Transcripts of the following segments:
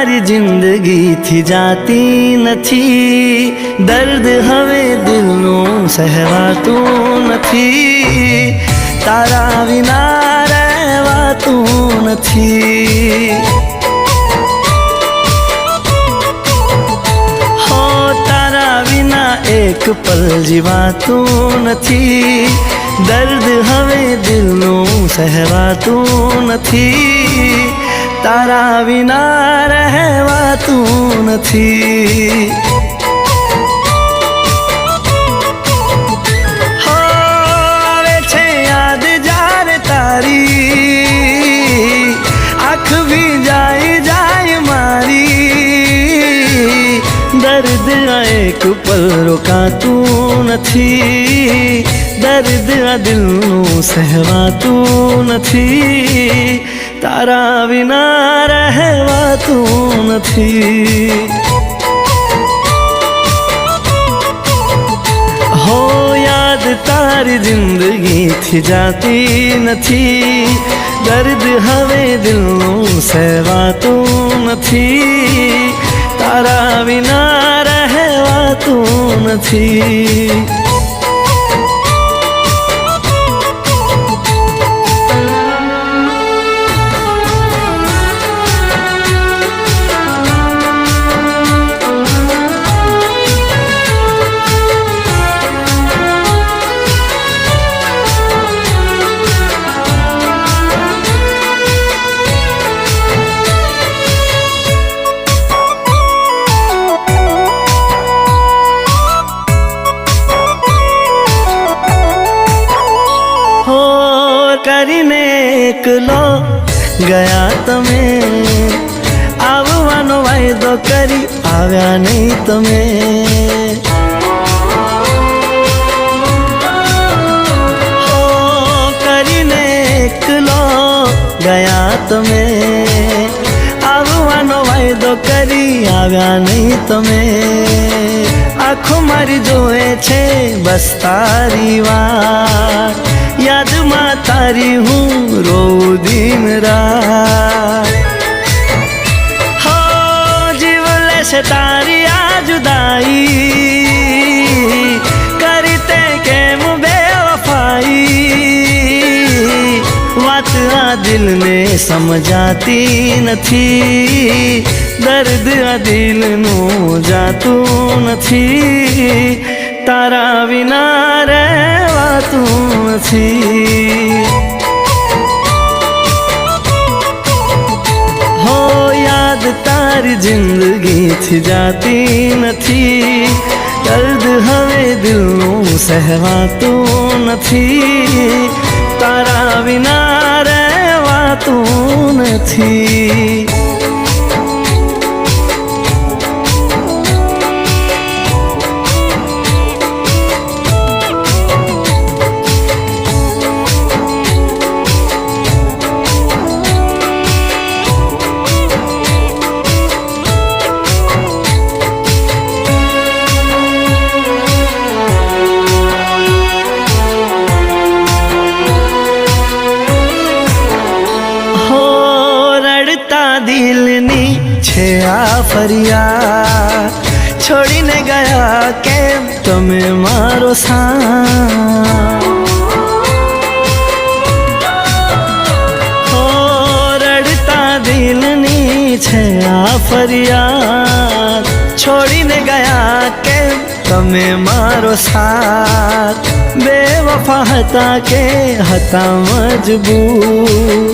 તારી જિંદગીથી જાતી નથી, દર્દ હવે દિલનું સહેવાતું નથી, તારા વિના રહેવાતું નથી. હો તારા વિના એક પલ જીવાતું નથી, દર્દ હવે દિલનું સહેવાતું નથી, તારા વિના રહેવાતું નથી. હો આવે છે યાદ જ્યારે તારી, આંખ ભીંજાઈ જાય મારી, દર્દ એક પલ રોકાતું નથી, દર્દ આ દિલનું સહેવાતું નથી, તારા વિના રહેવાતું નથી. હો યાદ તારી જિંદગીથી જાતી નથી, દર્દ હવે દિલનું સહેવાતું નથી, તારા વિના રહેવાતું નથી. કરીને એકલો ગયા તમે, આવવાનો વાયદો કરી આવ્યા નહીં તમે. હો કરીને એકલો ગયા તમે, આવવાનો વાયદો કરી આવ્યા નહીં તમે. આંખો મારી જોવે છે બસ તારી વાત, યાદમાં તારી હું રોઉં દિન રાત. હો જીવ લેશે તારી આ જુદાઈ, કરી તે કેમ બેવફાઈ, વાત આ દિલને સમજાતી નથી, દર્દ આ દિલનું જાતું નથી, તારા વિના રહેવાતું નથી. હો યાદ તારી જિંદગીથી જાતી નથી, દર્દ હવે દિલનું સહેવાતું નથી, તારા વિના રહેવાતું નથી. દિલની છે આ ફરિયાદ, છોડીને ગયા કેમ તમે મારો સાથ. હો રડતા દિલની છે આ ફરિયાદ, છોડીને ગયા કેમ તમે મારો સાથ. બેવફા હતા કે હતા મજબૂર,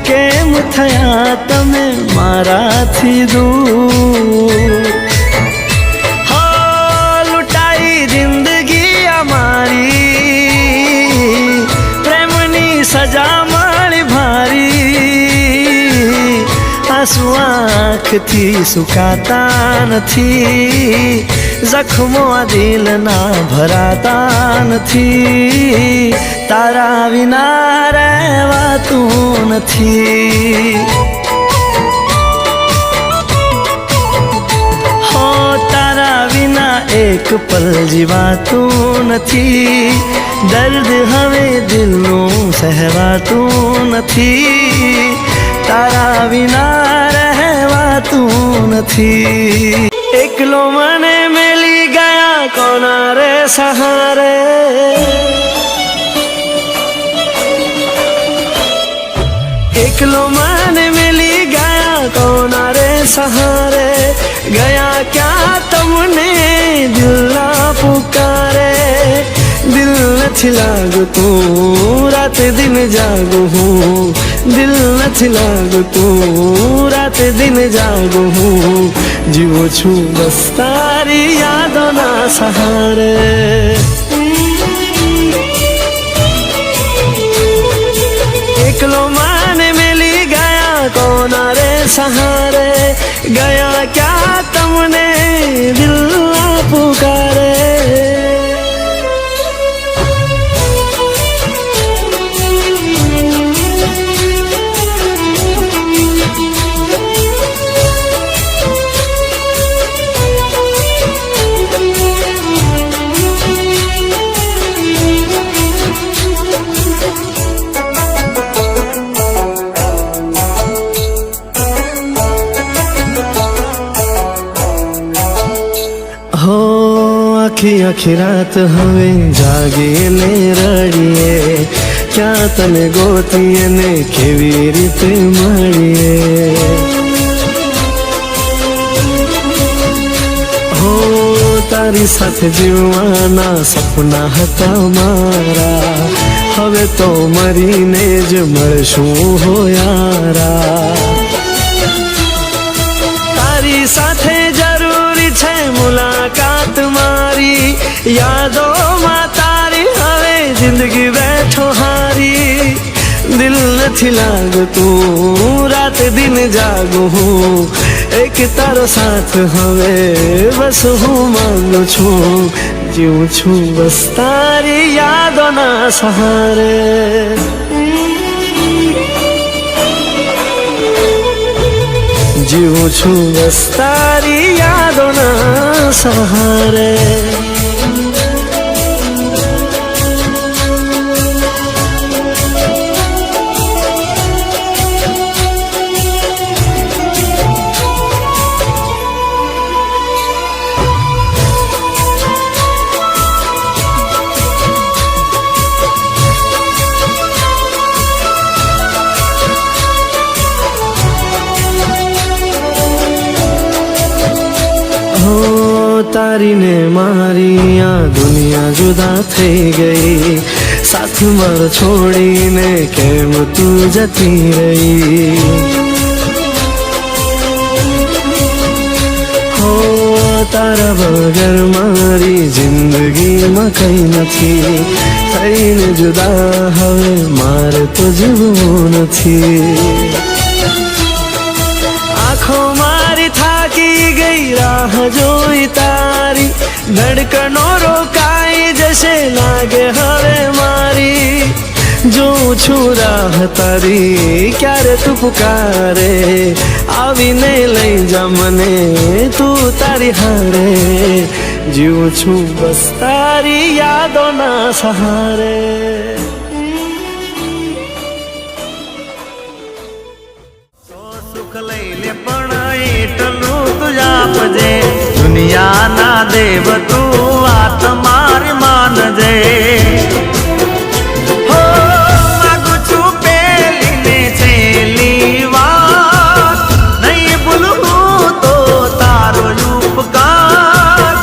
કેમ થયા તમે મારાથી દૂર. હો લૂંટાઈ જિંદગી અમારી, પ્રેમની સજા મળી ભારી, આંસુ આંખથી સુકાતા નથી, જખમો દિલના ભરાતા નથી, તારા વિના રહેવાતું નથી. હો તારા વિના એક પલ જીવાતું નથી, દર્દ હવે દિલનું સહેવાતું નથી, તારા વિના રહેવાતું નથી. એકલો મને મેલી ગયા કોના રે સહારે, એકલો મને મેલી ગયા કોના રે સહારે, ગયા ક્યાં તમને દિલના પુકારે. દિલ નથી લાગતું રાત દિન જાગું હું, દિલ નથી લાગતું રાત દિન જાગું હું, જીવું છું બસ તારી યાદોના સહારે. એકલો મને મેલી ગયા કોના રે સહારે, ગયા ક્યાં તમને દિલના પુકારે. હો આખી આખી રાત હવે જાગીને રડીએ, ક્યાં તને ગોતીએ ને કેવી રીતે મળીએ. હો તારી સાથે જીવવાના સપના હતા મારા, હવે તો મરીને જ મળશું હો યારા. તારી સાથે જરૂરી છે મુલાકાત મારી, યાદોમાં તારી હવે જિંદગી બેઠો હારી. દિલ નથી લાગતું રાત દિન જાગું હું, એક તારો સાથ હવે બસ હું માંગુ છું, જીવું છું બસ તારી યાદોના સહારે. જીવું છું બસ તારી યાદોના સહારે. તારી ને મારી આ દુનિયા જુદા થઈ ગઈ, સાથ મારો છોડીને કેમ તું જતી રહી. હો તારા વગર મારી જિંદગીમાં કઈ નથી, થઈને જુદા હવે મારે તો જીવવું નથી. આંખો મારી થાકી ગઈ રાહ જોઈ તારી, ધડકનો રોકાઈ જશે લાગે હવે મારી. જોઉં છું રાહ તારી ક્યારે તું પુકારે, આવીને લઈ જા મને તું તારી હારે. જીવું છું બસ તારી યાદોના સહારે. સુખ લઈ લે પણ એટલું તું આપજે, દુનિયાના દેવ તું વાત મારી માનજે. હો માગું છું પેલી ને છેલ્લી વાત, નહીં ભૂલું તો તારો ઉપકાર,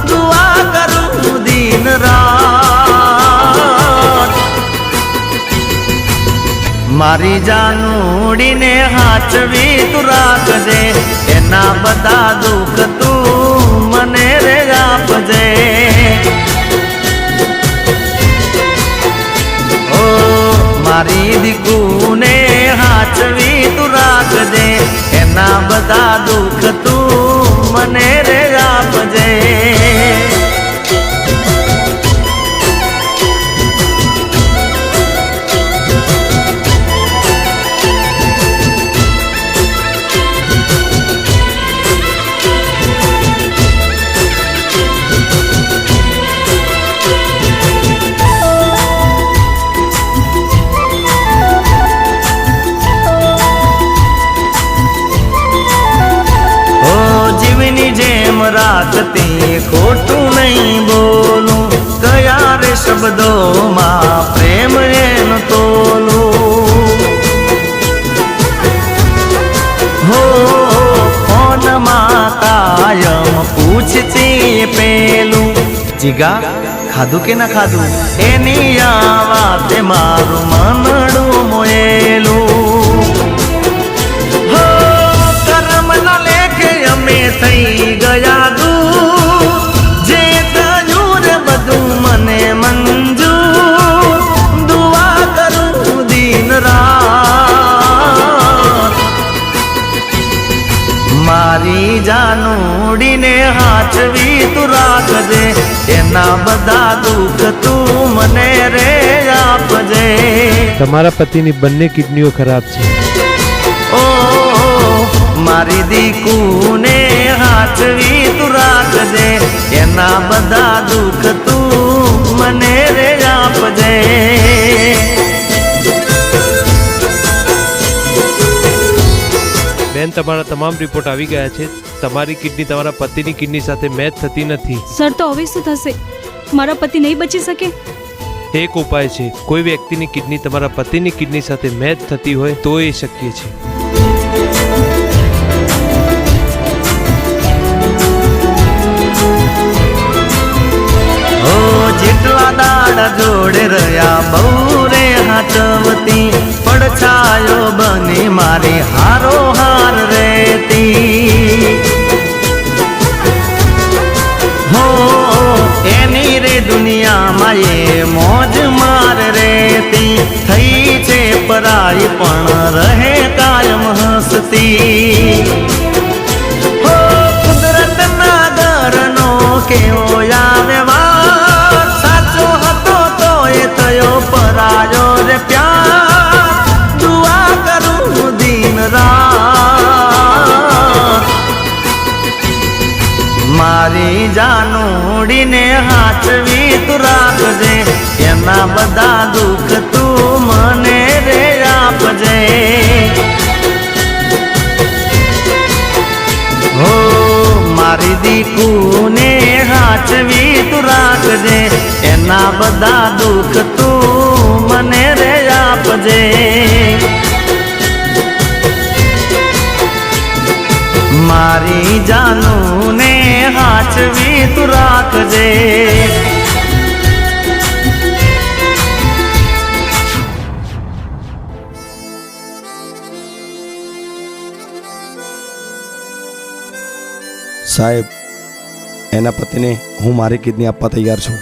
દુઆ કરું દિન રાત. મારી જાનુડીને હાચવી તું રાખજે, એના બધા દુઃખ તું મને રે આપજે. ઓ મારી દીકુને હાચવી તું રાખજે, એના બધા દુઃખ તું મને રે આપજે. જીવની જેમ રાખતી ખોટું નહીં બોલું, કયા રે શબ્દોમાં પ્રેમ એનો તોલું. હો ફોનમાં કાયમ પૂછતી પેલું, જીગા ખાધું કે ના ખાધું, એની આ વાતે મારું મનડું મોયેલું. હો કર્મના લેખે અમે થઈ ગયા દૂર, જે થયું રે બધું મને મંજૂર, દુઆ કરું દિન રાત. મારી જાનુડીને હાચવી તું રાખજે, એના બધા દુઃખ તું મને રે આપજે. તમારા પતિની બંને કિડનીઓ ખરાબ છે. ઓ મારી દીકુને હાચવી તું રાખજે, એના બધા દુઃખ તું મને રે આપજે. બેન, તમારા તમામ રિપોર્ટ આવી ગયા છે. તમારી કિડની તમારા પતિની કિડની સાથે મેચ થતી નથી. સર, તો હવે શું થશે? મારા પતિ નહીં બચી શકે? એક ઉપાય છે. કોઈ વ્યક્તિની કિડની તમારા પતિની કિડની સાથે મેચ થતી હોય તો એ શક્ય છે. ઓ જેટલા દાડા જોડે રહ્યા બહુ રે હાચવતી, પડછાયો બની મારી હારો હાર રહેતી. હો એની રે દુનિયામાં એ મોજ માર રહેતી, થઈ છે પરાઈ પણ રહે કાયમ હસતી. હો કુદરતના દરનો કેવો આવે વાર, સાચો હતો તો એ થયો પરાયો રે પ્યાર, દુઆ કરું દિન રાત. મારી જાનુડીને હાચવી તું રાખજે, એના બધા દુઃખ તું મને રે આપજે. હો મારી દીકુને હાચવી તું રાખજે, એના બધા દુઃખ તું મને રે આપજે. મારી જાનુને હાચવી તું રાખજે. સાહેબ, એના પતિને હું મારી કિડની આપવા તૈયાર છું.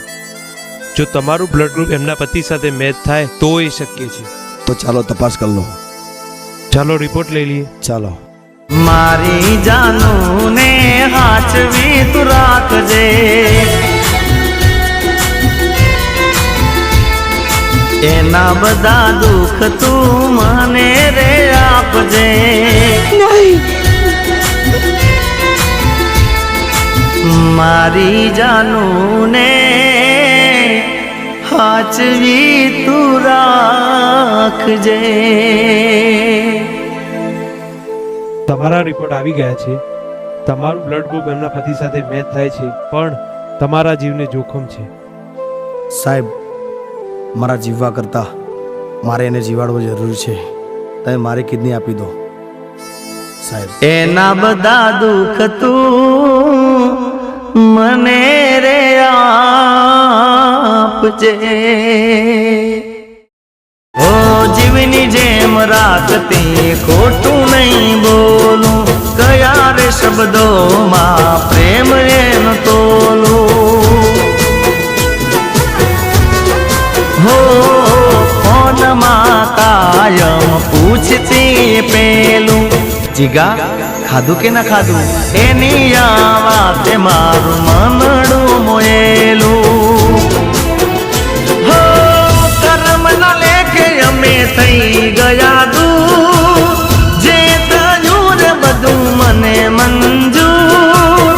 જો તમારું બ્લડ ગ્રુપ એમના પતિ સાથે મેચ થાય તો એ શક્ય છે. તો ચાલો તપાસ કરી લો. ચાલો રિપોર્ટ લઈ લઈએ. ચાલો. મારી જાનુને હાચવી તું રાખજે, એના બધા દુઃખ તું મને રે આપજે. મારી જાનુને હાચવી તું રાખજે. તમારા રિપોર્ટ આવી ગયા છે. તમારું બ્લડ ગ્રુપ એમના પતિ સાથે મેચ થાય છે, પણ તમારા જીવને જોખમ છે. સાહેબ, મારા જીવવા કરતાં મારે એને જીવાડવો જરૂરી છે. તમે મારી કિડની આપી દો સાહેબ. એના બધા દુઃખ તું મને રે આપજે. ઓ જીવની જેમ રાખતી ખોટું નહીં બોલું, કયા રે શબ્દોમાં પ્રેમ એનો તોલું. હો ફોનમાં કાયમ પૂછતી પેલું, જીગા ખાધું કે ના ખાધું, એની આ વાતે મારું મનડું મોયેલું. હો કર્મના લેખે અમે થઈ ગયા દૂર, જે થયું રે બધું મને મંજૂર,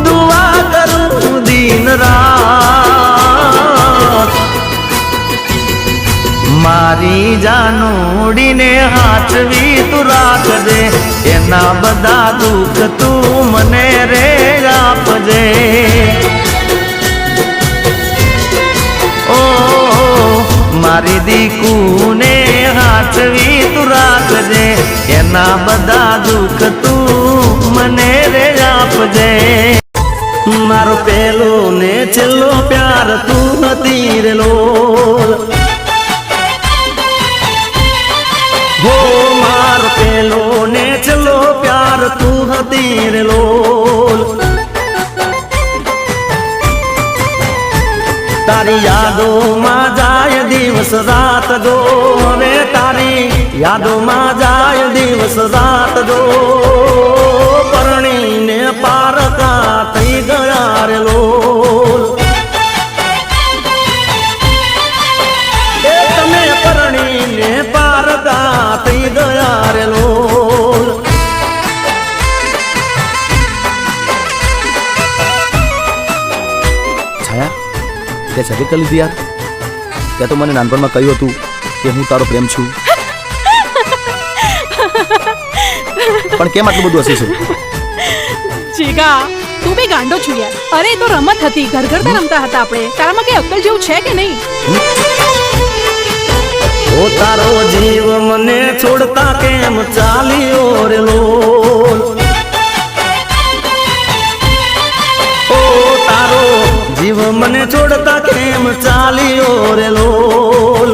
દુઆ કરું દિન રાત. મારી જાનુડીને હાચવી તું રાખજે, એના બધા દુઃખ તું મને રે મારી દીકુને હાચવી તું રાખજે, એના બધા દુઃખ તું મને રે આપજે. મારો પેલો ને છેલ્લો પ્યાર તું હતી રે લોલ. હો મારો પેલો ને છેલ્લો પ્યાર તું હતી રે લોલ. તારી યાદોમાં જાય દિવસ રાત જો, હવે તારી યાદોમાં જાય દિવસ રાત જો. પરણીને પારકા થઈ ગયા રે લોલ. એ તમે પરણીને પારકા થઈ ગયા રે લોલ. છાયા, તે સગી કરી લીધી યાર. તે તો મને નાનપણમાં કહ્યું હતું કે હું તારો પ્રેમ છું, પણ કેમ આટલું બધું હશે છે? જીગા તું બી ગાંડો છું યાર. અરે એ તો રમત હતી, ઘર ઘર રમતા હતા આપણે. તારામાં કઈ અક્કલ જેવું છે કે નહીં? ઓ તારો જીવ મને છોડતા કેમ ચાલ્યો રે લોલ. ઓ તારો જીવ મને છોડતા કેમ ચાલ્યો રે લોલ.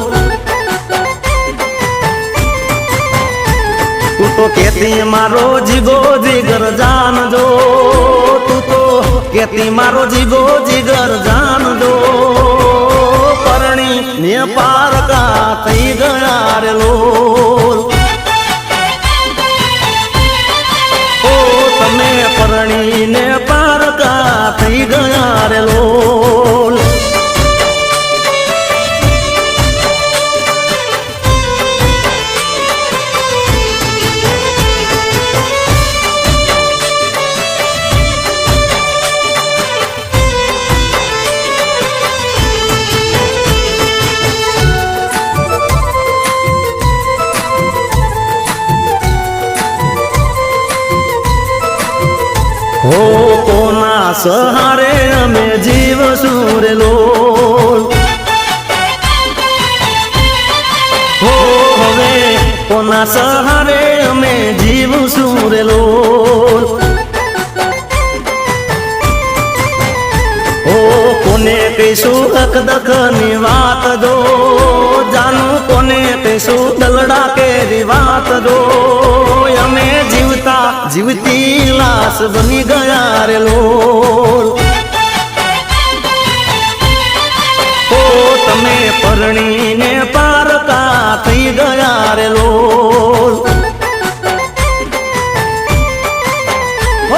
તું તો કેતી મારો જીગો જીગર જાનજો, તું તો કેતી મારો જીગો જીગર જાનજો. પરણી ને પારકા થઈ ગયા રે લોલ. ઓ તમે પરણી ને પારકા થઈ ગયા રે લોલ. હો કોના સહારે અમે જીવ સુર લોલ. હો હવે કોના સહારે અમે જીવ સુર લોલ. હો કોને કહીશું હક દખની વાત દો, જાનું કોને કહીશું દલડા કેરી વાત દો. અમે જીવતા જીવતી લાશ બની ગયા રે લોલ. ઓ તમે પરણીને પારકા થઈ ગયા રે લોલ.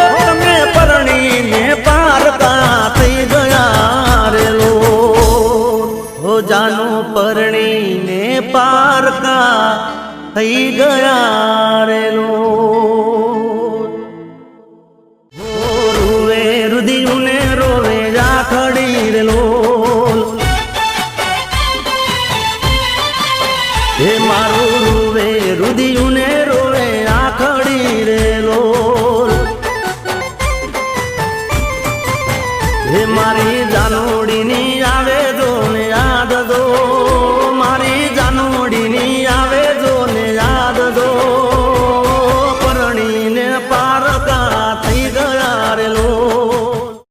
ઓ તમે પરણીને પારકા થઈ ગયા રે લોલ. હો જાનો પરણીને પારકા થઈ ગયા રે લોલ. રૂવે રુધિયુને રોવે રાખડી રે લોલ. હે મારું રૂવે રુધિયુને રોવે રાખડી રે લોલ. હે મારી જાનોડીની આવે